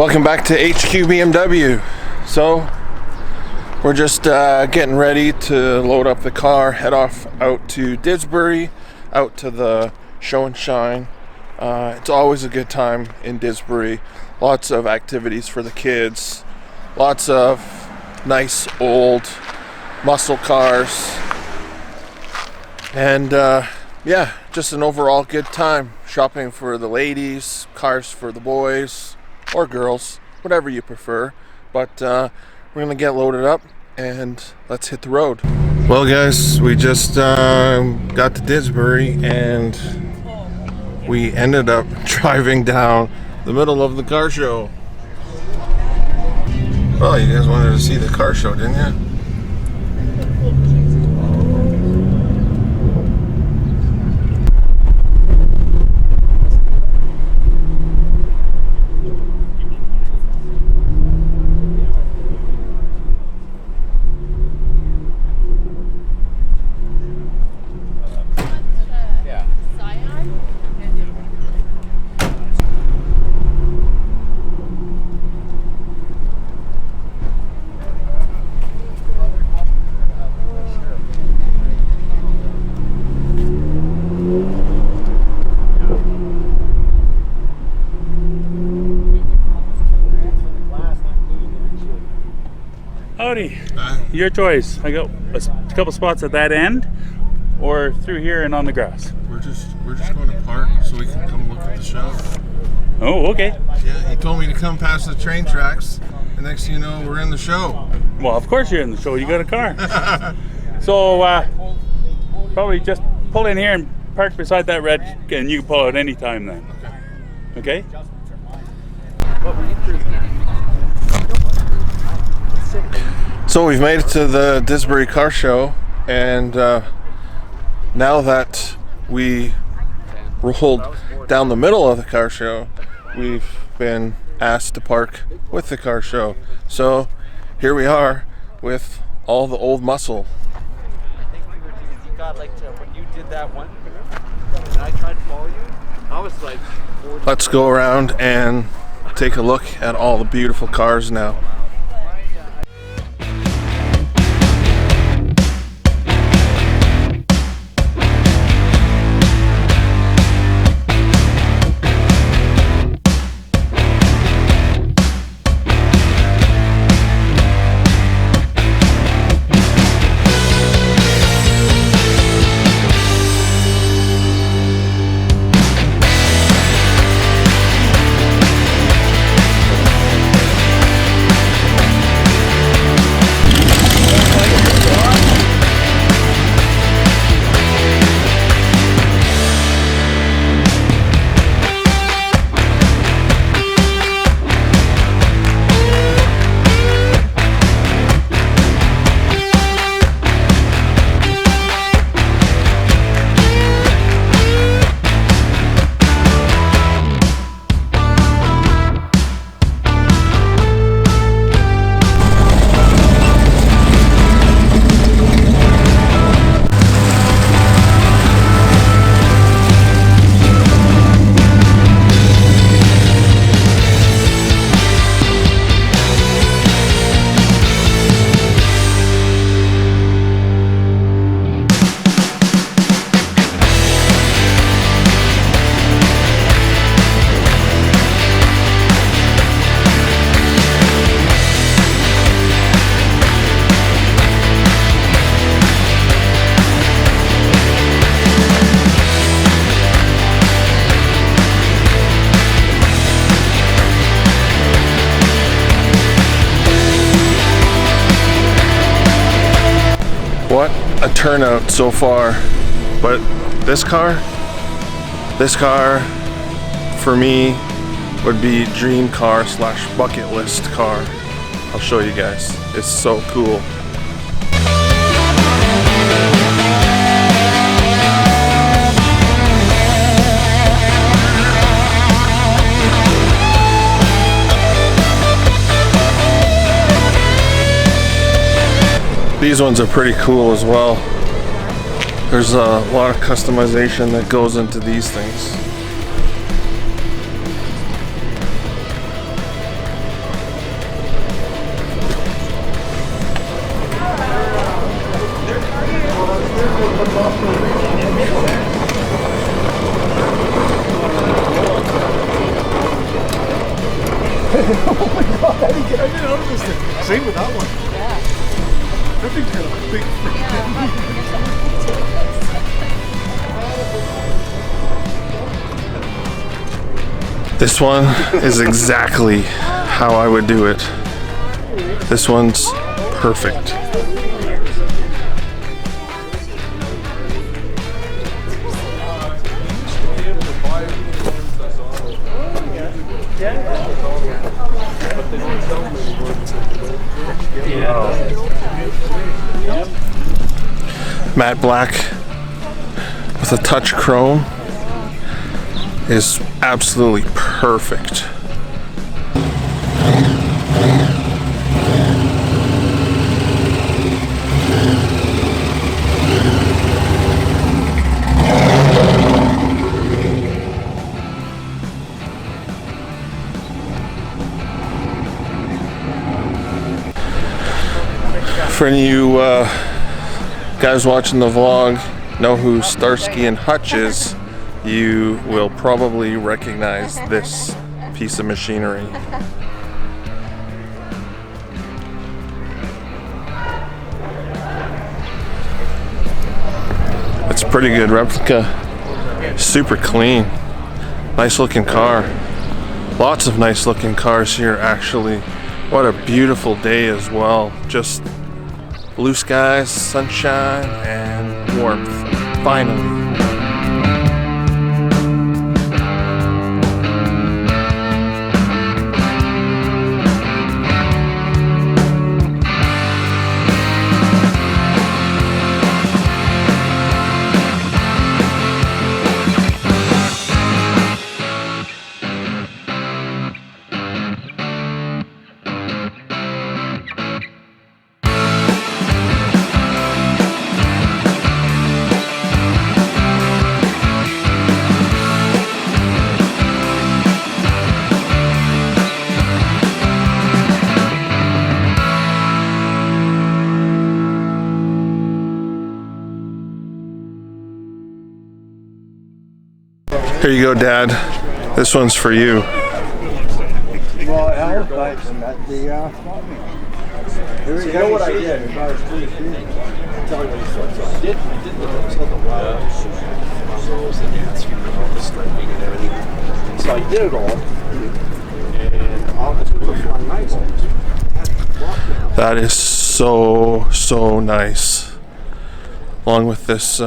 Welcome back to HQ BMW. So we're just getting ready to load up the car, head off out to Didsbury, out to the show and shine. It's always a good time in Didsbury. Lots of activities for the kids, lots of nice old muscle cars, and yeah, just an overall good time. Shopping for the ladies, cars for the boys or girls, whatever you prefer. But we're gonna get loaded up and let's hit the road. Well guys, we just got to Didsbury and we ended up driving down the middle of the car show. Well, you guys wanted to see the car show, didn't you? Howdy. Your choice. I got a couple spots at that end or through here and on the grass. We're just going to park so we can come look at the show. Oh, okay. Yeah, he told me to come past the train tracks, and next thing you know, we're in the show. Well, of course you're in the show. You got a car. So probably just pull in here and park beside that red, and you can pull out any time then. Okay? So we've made it to the Didsbury car show, and now that we rolled down the middle of the car show, we've been asked to park with the car show. So here we are with all the old muscle. I think you got like when you did that one, and I tried to follow you. I was like, Let's go around and take a look at all the beautiful cars now. What a turnout so far. But this car for me would be dream car / bucket list car. I'll show you guys. It's so cool. These ones are pretty cool as well. There's a lot of customization that goes into these things. This one is exactly how I would do it. This one's perfect. Matte black with a touch chrome is absolutely perfect. For any of you guys watching the vlog know who Starsky and Hutch is, you will probably recognize this piece of machinery. It's a pretty good replica. Super clean. Nice looking car. Lots of nice looking cars here actually. What a beautiful day as well. Just blue skies, sunshine, and warmth. Finally. Here you go, Dad. This one's for you. Well, Al, thanks. Here we go. What I did. So I did it all. And I'll just put my nights on. That is so nice. Along with this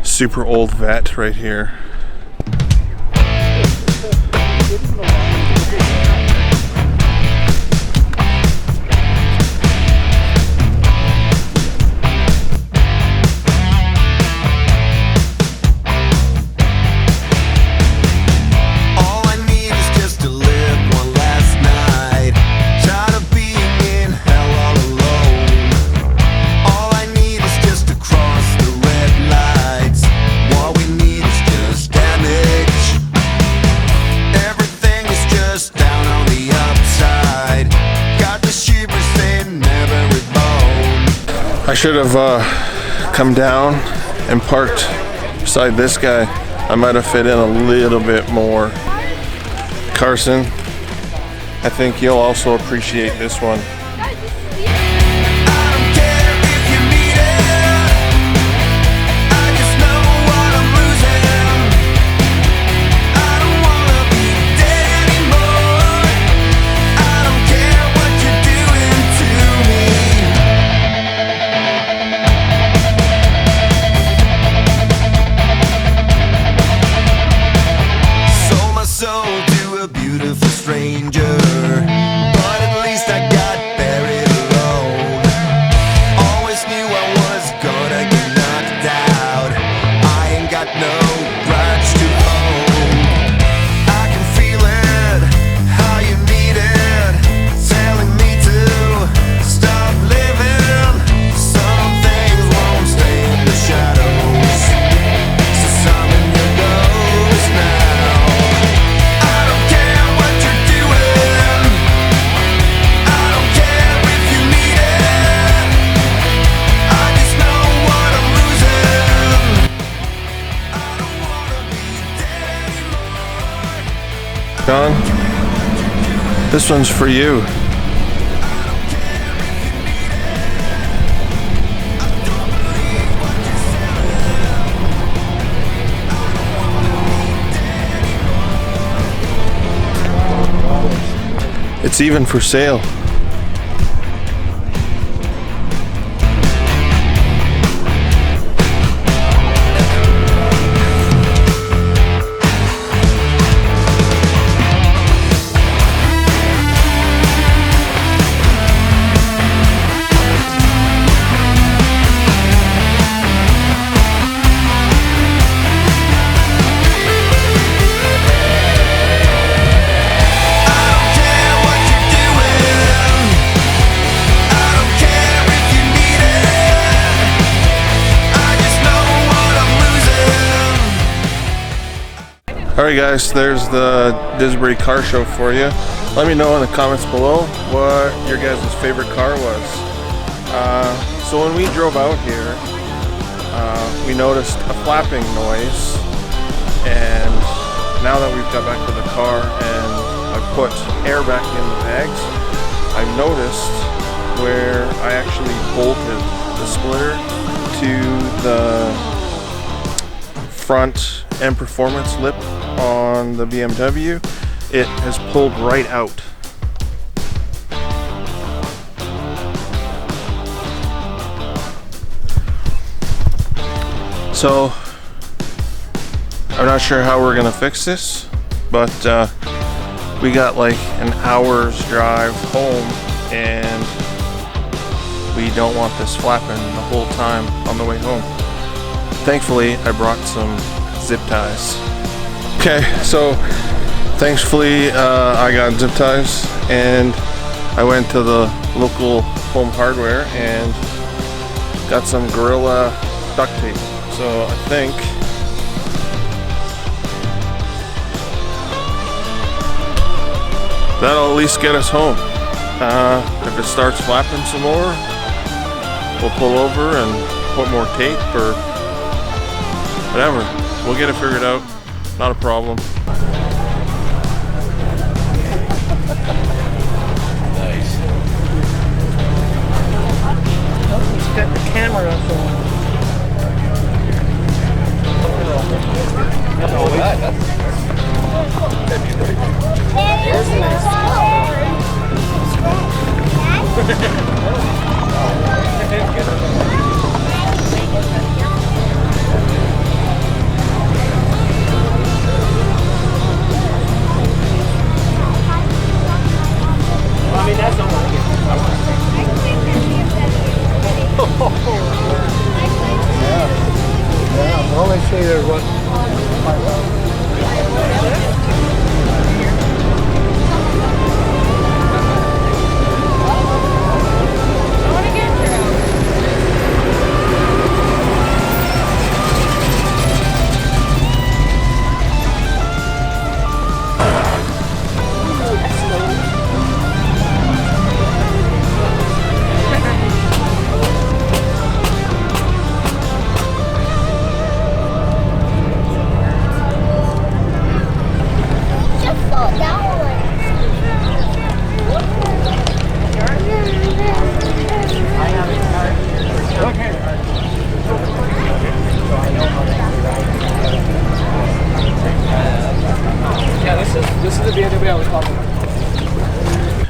super old vet right here. I should have come down and parked beside this guy. I might have fit in a little bit more. Carson, I think you'll also appreciate this one. John, this one's for you. It's even for sale. Alright guys, there's the Didsbury car show for you. Let me know in the comments below what your guys' favorite car was. So when we drove out here, we noticed a flapping noise, and now that we've got back to the car and I put air back in the bags, I've noticed where I actually bolted the splitter to the front end performance lip on the BMW, it has pulled right out. So I'm not sure how we're gonna fix this, but we got like an hour's drive home and we don't want this flapping the whole time on the way home. Thankfully I brought some zip ties. Okay, so thankfully I got zip ties and I went to the local home hardware and got some Gorilla duct tape. So I think that'll at least get us home. If it starts flapping some more, we'll pull over and put more tape or whatever. We'll get it figured out. Not a problem. Nice. He's got the camera up on. I mean, that's not what I get. Yeah, well, they say they're running.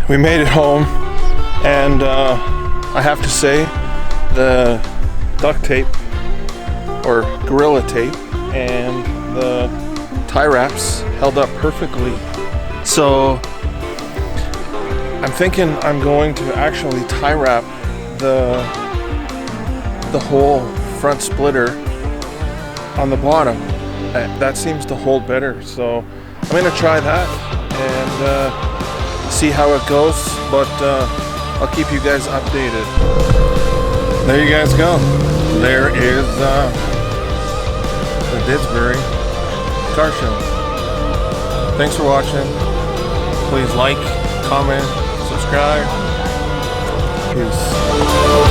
We made it home, and I have to say the duct tape or Gorilla tape and the tie wraps held up perfectly. So I'm thinking I'm going to actually tie wrap the whole front splitter on the bottom. That seems to hold better, so I'm gonna try that and see how it goes, but I'll keep you guys updated. There you guys go. There is the Didsbury car show. Thanks for watching. Please like, comment, subscribe. Peace.